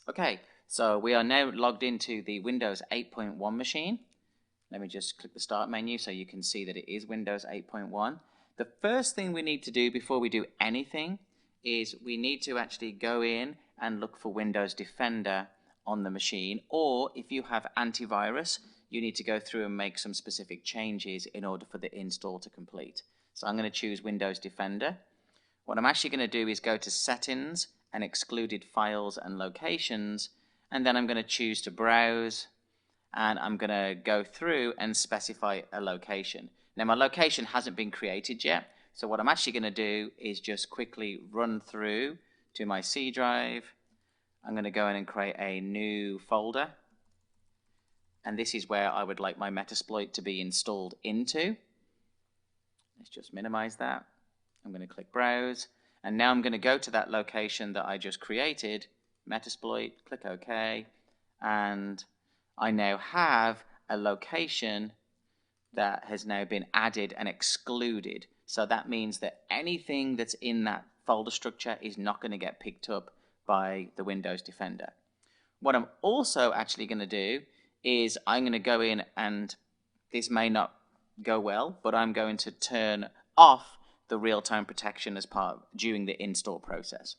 Okay, so we are now logged into the Windows 8.1 machine. Let me just click the Start menu so you can see that it is Windows 8.1. The first thing we need to do before we do anything is we need to actually go in and look for Windows Defender on the machine, or if you have antivirus, you need to go through and make some specific changes in order for the install to complete. So I'm going to choose Windows Defender. What I'm actually going to do is go to Settings and Excluded Files and Locations, and then I'm going to choose to browse, and I'm going to go through and specify a location. Now my location hasn't been created yet, so what I'm actually going to do is just quickly run through to my C drive. I'm going to go in and create a new folder, and this is where I would like my Metasploit to be installed into. Let's just minimize that. I'm going to click Browse, and now I'm going to go to that location that I just created, Metasploit, click OK, and I now have a location that has now been added and excluded. So that means that anything that's in that folder structure is not going to get picked up by the Windows Defender. What I'm also actually going to do is I'm going to go in, and this may not go well, but I'm going to turn off the real-time protection as part during the install process.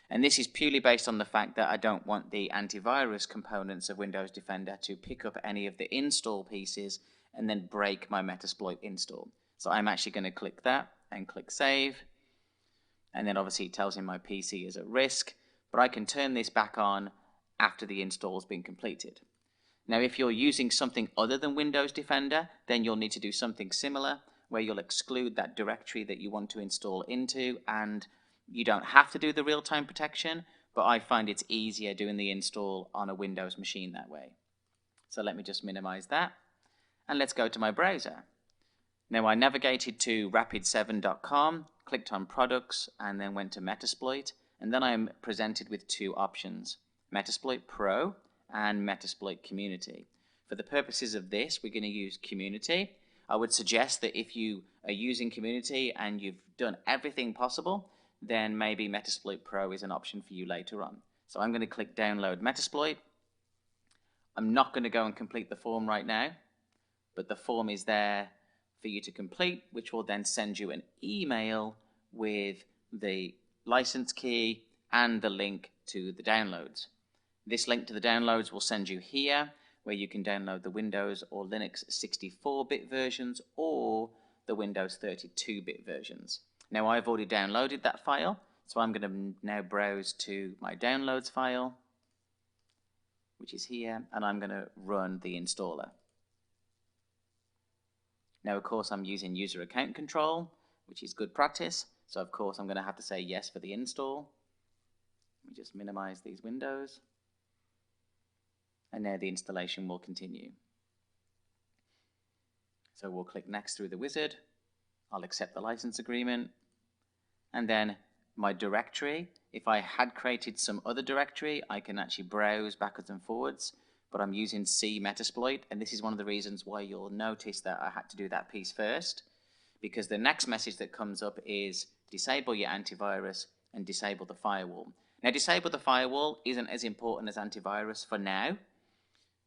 And this is purely based on the fact that I don't want the antivirus components of Windows Defender to pick up any of the install pieces and then break my Metasploit install. So I'm actually going to click that and click Save. And then obviously it tells me my PC is at risk, but I can turn this back on after the install has been completed. Now, if you're using something other than Windows Defender, then you'll need to do something similar, where you'll exclude that directory that you want to install into, and you don't have to do the real-time protection, but I find it's easier doing the install on a Windows machine that way. So let me just minimize that, and let's go to my browser. Now I navigated to rapid7.com, clicked on Products, and then went to Metasploit, and then I'm presented with two options, Metasploit Pro and Metasploit Community. For the purposes of this, we're going to use Community. I would suggest that if you are using Community and you've done everything possible, then maybe Metasploit Pro is an option for you later on. So I'm going to click Download Metasploit. I'm not going to go and complete the form right now, but the form is there for you to complete, which will then send you an email with the license key and the link to the downloads. This link to the downloads will send you here, where you can download the Windows or Linux 64-bit versions or the Windows 32-bit versions. Now I've already downloaded that file, so I'm going to now browse to my downloads file, which is here, and I'm going to run the installer. Now of course I'm using user account control, which is good practice, so of course I'm going to have to say yes for the install. Let me just minimize these windows. And now the installation will continue. So we'll click Next through the wizard. I'll accept the license agreement. And then my directory, if I had created some other directory, I can actually browse backwards and forwards, but I'm using C Metasploit, and this is one of the reasons why you'll notice that I had to do that piece first, because the next message that comes up is disable your antivirus and disable the firewall. Now disable the firewall isn't as important as antivirus for now,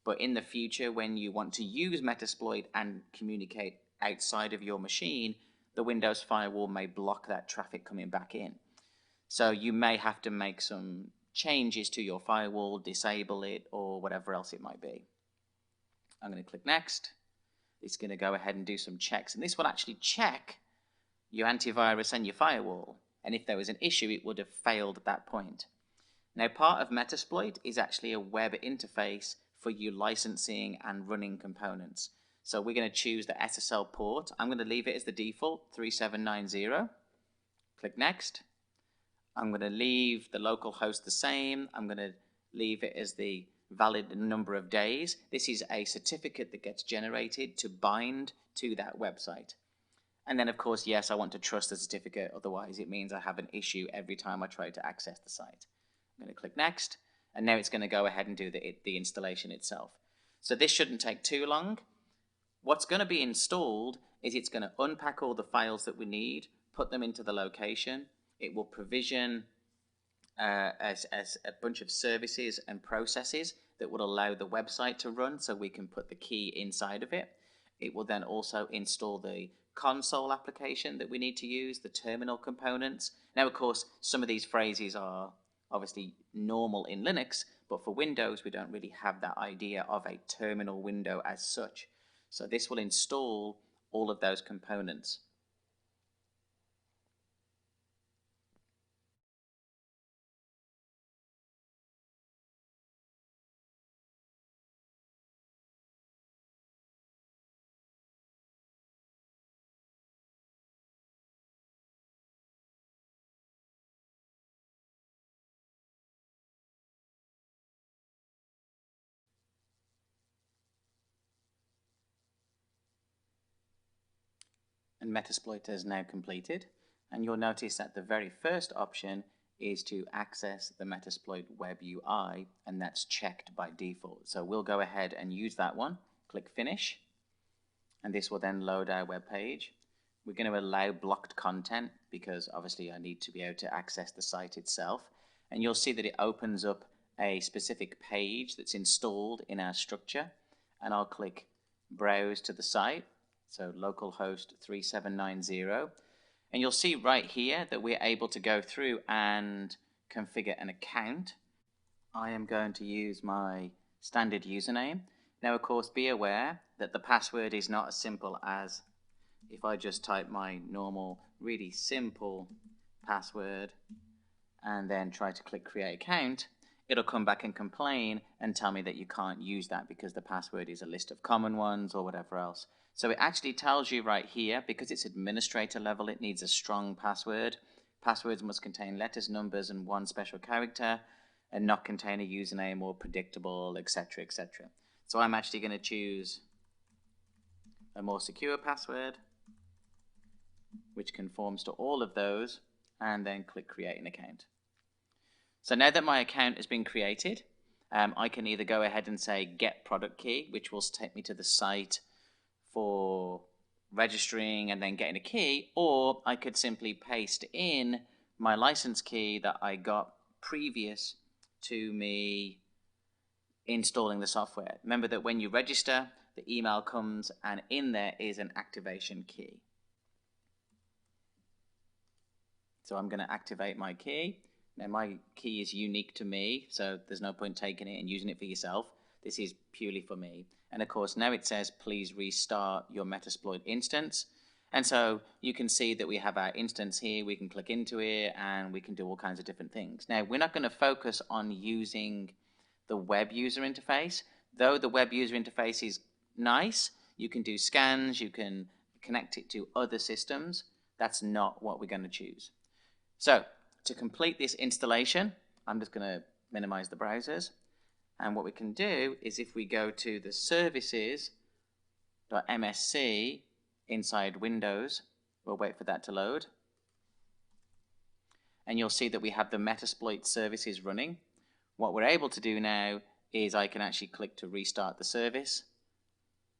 but in the future, when you want to use Metasploit and communicate outside of your machine, the Windows firewall may block that traffic coming back in. So you may have to make some changes to your firewall, disable it, or whatever else it might be. I'm going to click Next. It's going to go ahead and do some checks, and this will actually check your antivirus and your firewall. And if there was an issue, it would have failed at that point. Now, part of Metasploit is actually a web interface for you licensing and running components. So we're going to choose the SSL port. I'm going to leave it as the default, 3790. Click Next. I'm going to leave the local host the same. I'm going to leave it as the valid number of days. This is a certificate that gets generated to bind to that website. And then, of course, yes, I want to trust the certificate. Otherwise, it means I have an issue every time I try to access the site. I'm going to click Next. And now it's going to go ahead and do the installation itself. So this shouldn't take too long. What's going to be installed is it's going to unpack all the files that we need, put them into the location. It will provision as a bunch of services and processes that will allow the website to run, so we can put the key inside of it. It will then also install the console application that we need to use, the terminal components. Now, of course, some of these phrases are obviously normal in Linux, but for Windows, we don't really have that idea of a terminal window as such. So this will install all of those components. And Metasploit is now completed, and you'll notice that the very first option is to access the Metasploit web UI, and that's checked by default. So we'll go ahead and use that one. Click Finish, and this will then load our web page. We're going to allow blocked content because obviously I need to be able to access the site itself, and you'll see that it opens up a specific page that's installed in our structure, and I'll click Browse to the site. So localhost 3790, and you'll see right here that we're able to go through and configure an account. I am going to use my standard username. Now, of course, be aware that the password is not as simple as if I just type my normal, really simple password and then try to click create account. It'll come back and complain and tell me that you can't use that because the password is a list of common ones or whatever else. So it actually tells you right here, because it's administrator level, it needs a strong password. Passwords must contain letters, numbers, and one special character, and not contain a username or predictable, etc., etc. So I'm actually going to choose a more secure password, which conforms to all of those, and then click create an account. So now that my account has been created, I can either go ahead and say get product key, which will take me to the site for registering and then getting a key, or I could simply paste in my license key that I got previous to me installing the software. Remember that when you register, the email comes and in there is an activation key. So I'm going to activate my key. Now my key is unique to me, so there's no point taking it and using it for yourself. This is purely for me. And of course, now it says, please restart your Metasploit instance. And so you can see that we have our instance here. We can click into it and we can do all kinds of different things. Now, we're not going to focus on using the web user interface. Though the web user interface is nice, you can do scans, you can connect it to other systems. That's not what we're going to choose. So to complete this installation, I'm just going to minimize the browsers. And what we can do is if we go to the services.msc inside Windows, we'll wait for that to load. And you'll see that we have the Metasploit services running. What we're able to do now is I can actually click to restart the service.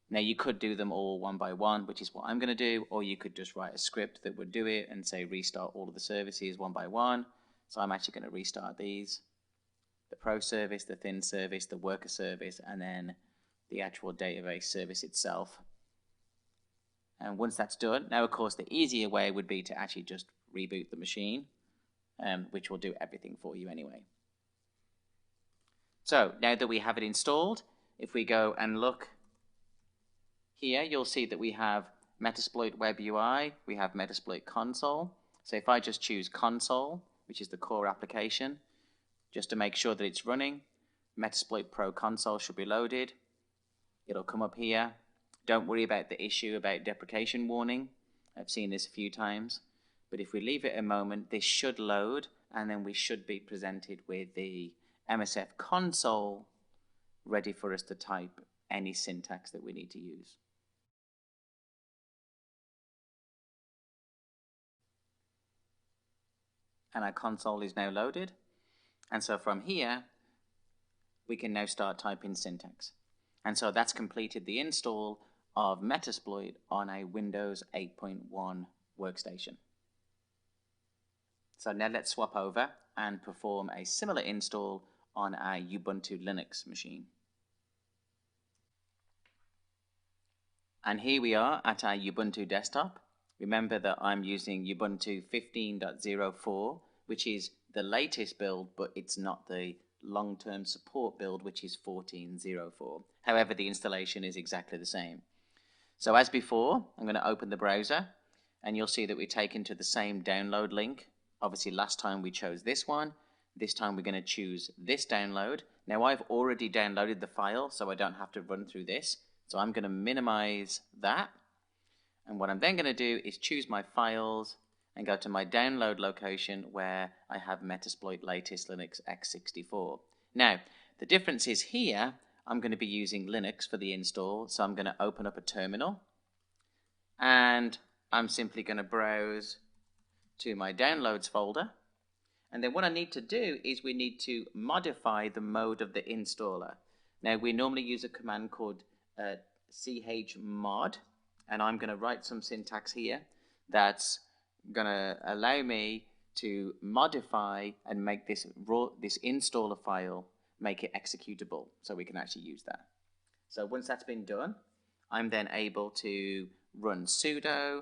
Now you could do them all one by one, which is what I'm going to do, or you could just write a script that would do it and say restart all of the services one by one. So I'm actually going to restart these. The pro service, the thin service, the worker service, and then the actual database service itself. And once that's done, now of course the easier way would be to actually just reboot the machine, which will do everything for you anyway. So now that we have it installed, if we go and look here, you'll see that we have Metasploit Web UI, we have Metasploit Console. So if I just choose Console, which is the core application, just to make sure that it's running, Metasploit Pro Console should be loaded. It'll come up here. Don't worry about the issue about deprecation warning. I've seen this a few times. But if we leave it a moment, this should load, and then we should be presented with the MSF console ready for us to type any syntax that we need to use. And our console is now loaded. And so from here, we can now start typing syntax. And so that's completed the install of Metasploit on a Windows 8.1 workstation. So now let's swap over and perform a similar install on our Ubuntu Linux machine. And here we are at our Ubuntu desktop. Remember that I'm using Ubuntu 15.04, which is the latest build, but it's not the long-term support build, which is 14.04. However, the installation is exactly the same. So as before, I'm going to open the browser, and you'll see that we're taken to the same download link. Obviously, last time we chose this one. This time we're going to choose this download. Now, I've already downloaded the file, so I don't have to run through this. So I'm going to minimize that. And what I'm then going to do is choose my files and go to my download location where I have Metasploit latest Linux x64. Now, the difference is here, I'm going to be using Linux for the install. So I'm going to open up a terminal. And I'm simply going to browse to my downloads folder. And then what I need to do is we need to modify the mode of the installer. Now, we normally use a command called chmod, and I'm going to write some syntax here that's going to allow me to modify and make this installer file, make it executable, so we can actually use that. So once that's been done, I'm then able to run sudo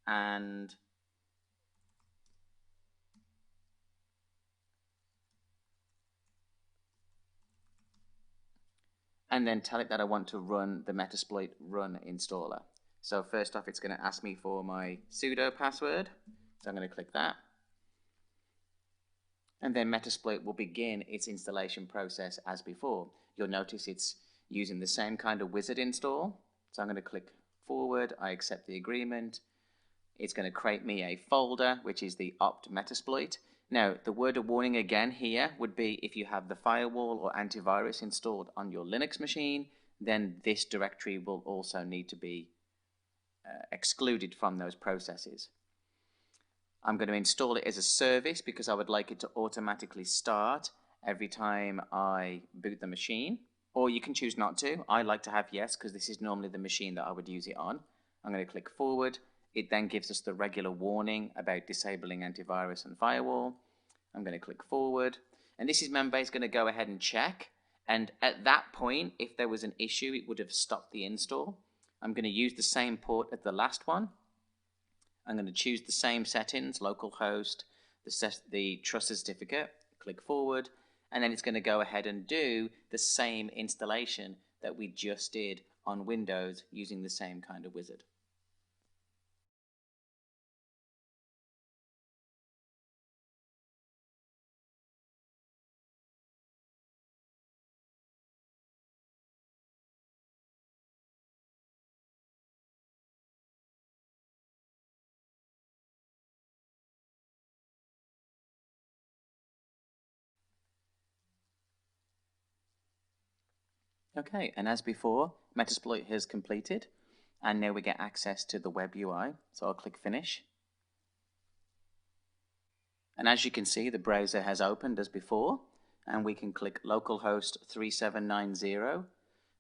and then tell it that I want to run the Metasploit run installer. So first off, it's going to ask me for my sudo password. So I'm going to click that. And then Metasploit will begin its installation process as before. You'll notice it's using the same kind of wizard install. So I'm going to click forward. I accept the agreement. It's going to create me a folder, which is the opt Metasploit. Now, the word of warning again here would be if you have the firewall or antivirus installed on your Linux machine, then this directory will also need to be excluded from those processes. I'm going to install it as a service because I would like it to automatically start every time I boot the machine. Or you can choose not to. I like to have yes because this is normally the machine that I would use it on. I'm going to click forward. It then gives us the regular warning about disabling antivirus and firewall. I'm going to click forward. And this is Membase going to go ahead and check. And at that point, if there was an issue, it would have stopped the install. I'm going to use the same port as the last one. I'm going to choose the same settings, localhost, the trusted certificate, click forward, and then it's going to go ahead and do the same installation that we just did on Windows using the same kind of wizard. Okay, and as before, Metasploit has completed, and now we get access to the web UI. So I'll click Finish. And as you can see, the browser has opened as before, and we can click localhost 3790.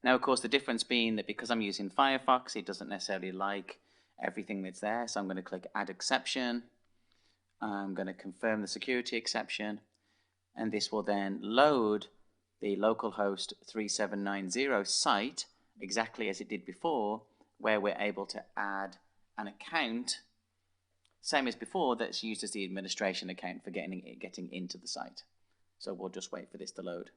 Now, of course, the difference being that because I'm using Firefox, it doesn't necessarily like everything that's there. So I'm going to click Add Exception. I'm going to confirm the security exception, and this will then load the localhost 3790 site exactly as it did before, where we're able to add an account, same as before, that's used as the administration account for getting into the site. So we'll just wait for this to load.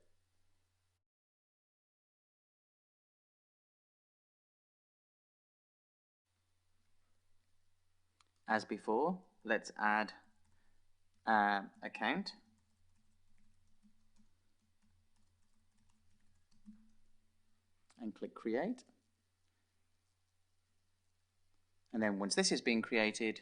As before, let's add an account. And click Create. And then once this is being created,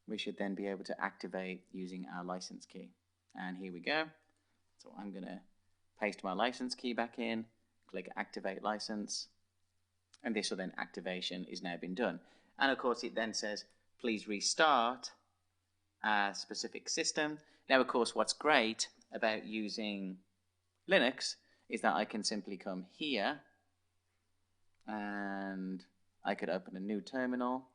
we should then be able to activate using our license key. And here we go. So I'm going to paste my license key back in, click Activate License, and this will then activation is now been done. And of course it then says, please restart a specific system. Now, of course, what's great about using Linux is that I can simply come here and I could open a new terminal,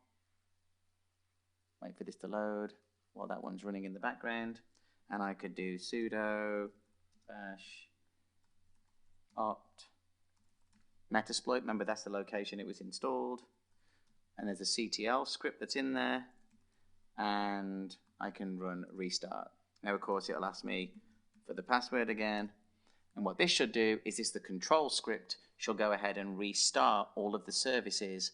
wait for this to load while that one's running in the background, and I could do sudo bash opt Metasploit. Remember, that's the location it was installed. And there's a CTL script that's in there, and I can run restart. Now, of course, it'll ask me for the password again. And what this should do is the control script shall go ahead and restart all of the services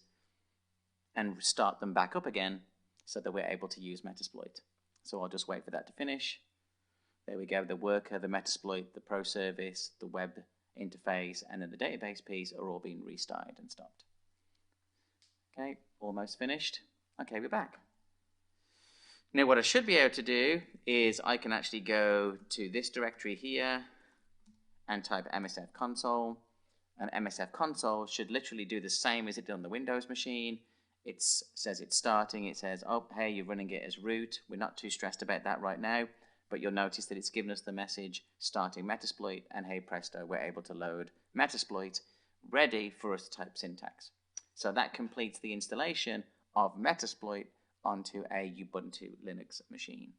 and start them back up again so that we're able to use Metasploit. So I'll just wait for that to finish. There we go, the worker, the Metasploit, the pro service, the web interface, and then the database piece are all being restarted and stopped. Okay, almost finished. Okay, we're back. Now what I should be able to do is I can actually go to this directory here and type MSF console. And MSF console should literally do the same as it did on the Windows machine. It says it's starting, it says, oh, hey, you're running it as root. We're not too stressed about that right now, but you'll notice that it's given us the message starting Metasploit, and hey presto, we're able to load Metasploit, ready for us to type syntax. So that completes the installation of Metasploit onto a Ubuntu Linux machine.